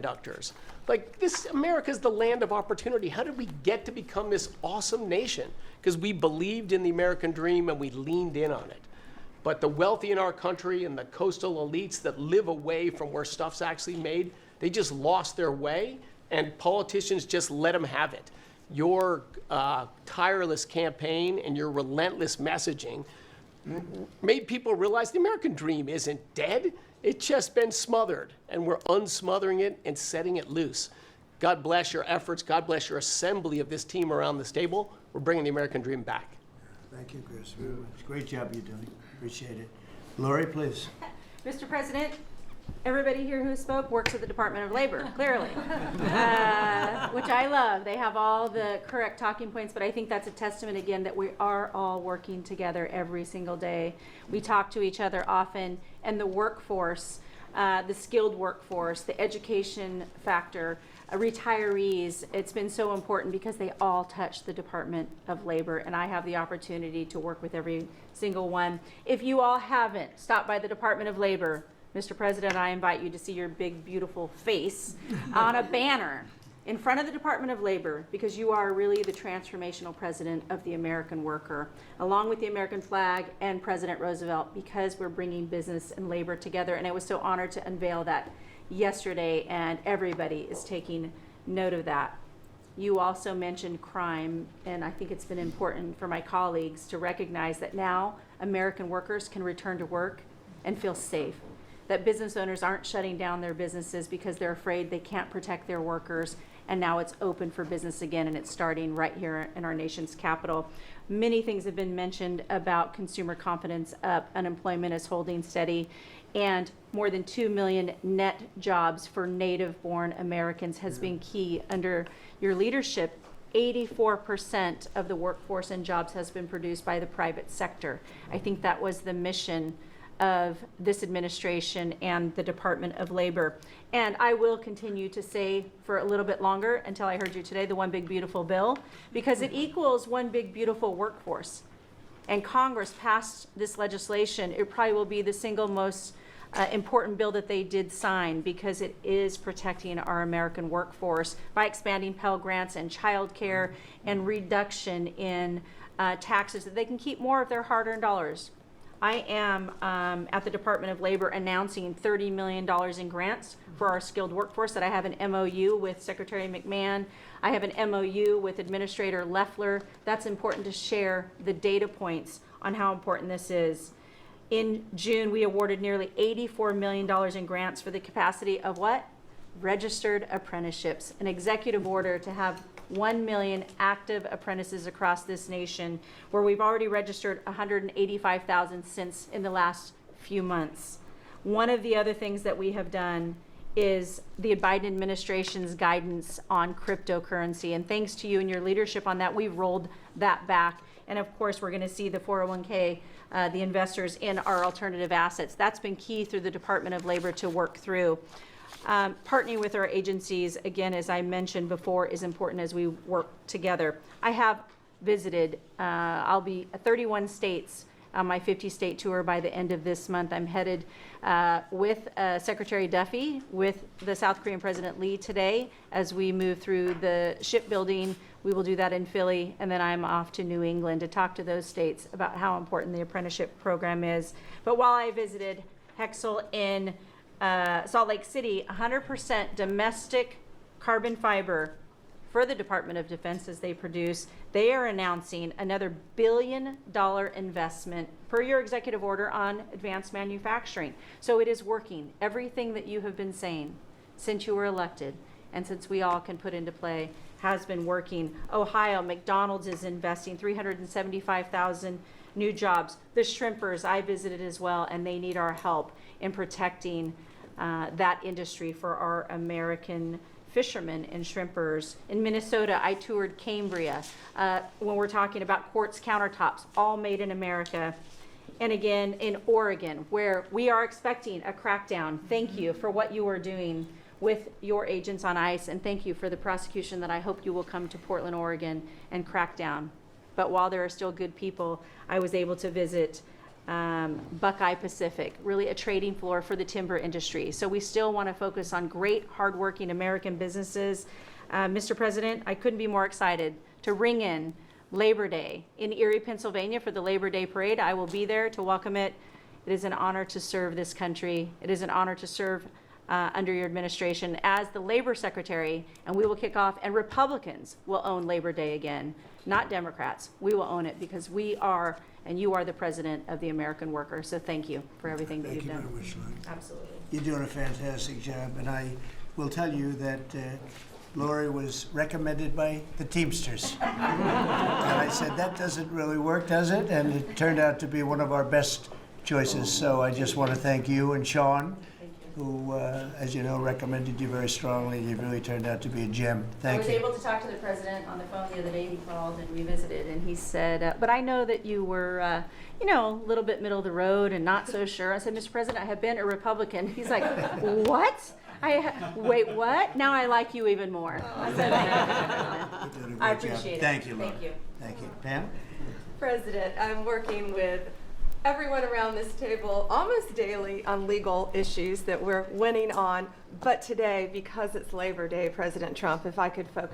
semiconductors. Like, this, America's the land of opportunity. How did we get to become this awesome nation? Because we believed in the American dream and we leaned in on it. But the wealthy in our country and the coastal elites that live away from where stuff's actually made, they just lost their way, and politicians just let them have it. Your tireless campaign and your relentless messaging made people realize the American dream isn't dead. It's just been smothered, and we're unsmothering it and setting it loose. God bless your efforts. God bless your assembly of this team around this table. We're bringing the American dream back. Thank you, Chris. Great job you're doing. Appreciate it. Lori, please. Mr. President, everybody here who spoke works at the Department of Labor, clearly, which I love. They have all the correct talking points, but I think that's a testament, again, that we are all working together every single day. We talk to each other often, and the workforce, the skilled workforce, the education factor, retirees, it's been so important because they all touch the Department of Labor, and I have the opportunity to work with every single one. If you all haven't stopped by the Department of Labor, Mr. President, I invite you to see your big, beautiful face on a banner in front of the Department of Labor, because you are really the transformational president of the American worker, along with the American flag and President Roosevelt, because we're bringing business and labor together. And I was so honored to unveil that yesterday, and everybody is taking note of that. You also mentioned crime, and I think it's been important for my colleagues to recognize that now American workers can return to work and feel safe. That business owners aren't shutting down their businesses because they're afraid they can't protect their workers, and now it's open for business again, and it's starting right here in our nation's capital. Many things have been mentioned about consumer confidence up, unemployment is holding steady, and more than 2 million net jobs for native-born Americans has been key under your leadership. 84% of the workforce and jobs has been produced by the private sector. I think that was the mission of this administration and the Department of Labor. And I will continue to say for a little bit longer, until I heard you today, the one big beautiful bill, because it equals one big beautiful workforce. And Congress passed this legislation. It probably will be the single most important bill that they did sign, because it is protecting our American workforce by expanding Pell Grants and child care and reduction in taxes, that they can keep more of their hard-earned dollars. I am at the Department of Labor announcing $30 million in grants for our skilled workforce, that I have an MOU with Secretary McMahon. I have an MOU with Administrator Loeffler. That's important to share the data points on how important this is. In June, we awarded nearly $84 million in grants for the capacity of what? Registered apprenticeships, an executive order to have 1 million active apprentices across this nation, where we've already registered 185,000 since in the last few months. One of the other things that we have done is the Biden administration's guidance on cryptocurrency, and thanks to you and your leadership on that, we've rolled that back. And of course, we're going to see the 401k, the investors in our alternative assets. That's been key through the Department of Labor to work through. Partnering with our agencies, again, as I mentioned before, is important as we work together. I have visited, I'll be 31 states on my 50-state tour by the end of this month. I'm headed with Secretary Duffy, with the South Korean President Lee today, as we move through the shipbuilding. We will do that in Philly, and then I'm off to New England to talk to those states about how important the apprenticeship program is. But while I visited Hexel in Salt Lake City, 100% domestic carbon fiber for the Department of Defense as they produce. They are announcing another $1 billion investment per your executive order on advanced manufacturing. So it is working. Everything that you have been saying since you were elected and since we all can put into play has been working. Ohio, McDonald's is investing 375,000 new jobs. The shrimpers, I visited as well, and they need our help in protecting that industry for our American fishermen and shrimpers. In Minnesota, I toured Cambria. When we're talking about quartz countertops, all made in America. And again, in Oregon, where we are expecting a crackdown. Thank you for what you are doing with your agents on ICE, and thank you for the prosecution that I hope you will come to Portland, Oregon and crack down. But while there are still good people, I was able to visit Buckeye Pacific, really a trading floor for the timber industry. So we still want to focus on great, hardworking American businesses. Mr. President, I couldn't be more excited to ring in Labor Day in Erie, Pennsylvania for the Labor Day Parade. I will be there to welcome it. It is an honor to serve this country. It is an honor to serve under your administration as the Labor Secretary, and we will kick off, and Republicans will own Labor Day again, not Democrats. We will own it because we are, and you are the president of the American worker. So thank you for everything that you've done. Thank you very much, Lori. Absolutely. You're doing a fantastic job, and I will tell you that Lori was recommended by the Teamsters. And I said, that doesn't really work, does it? And it turned out to be one of our best choices. So I just want to thank you and Sean, who, as you know, recommended you very strongly. You really turned out to be a gem. Thank you. I was able to talk to the president on the phone the other day. He called and we visited, and he said, but I know that you were, you know, a little bit middle of the road and not so sure. I said, Mr. President, I have been a Republican. He's like, what? Wait, what? Now I like you even more. I said, You're doing a great I job. appreciate it. Thank you, Lori. Thank you. Thank you. Pam? President, I'm working with everyone around this table almost daily on legal issues that we're winning on. But today, because it's Labor Day, President Trump, if I could focus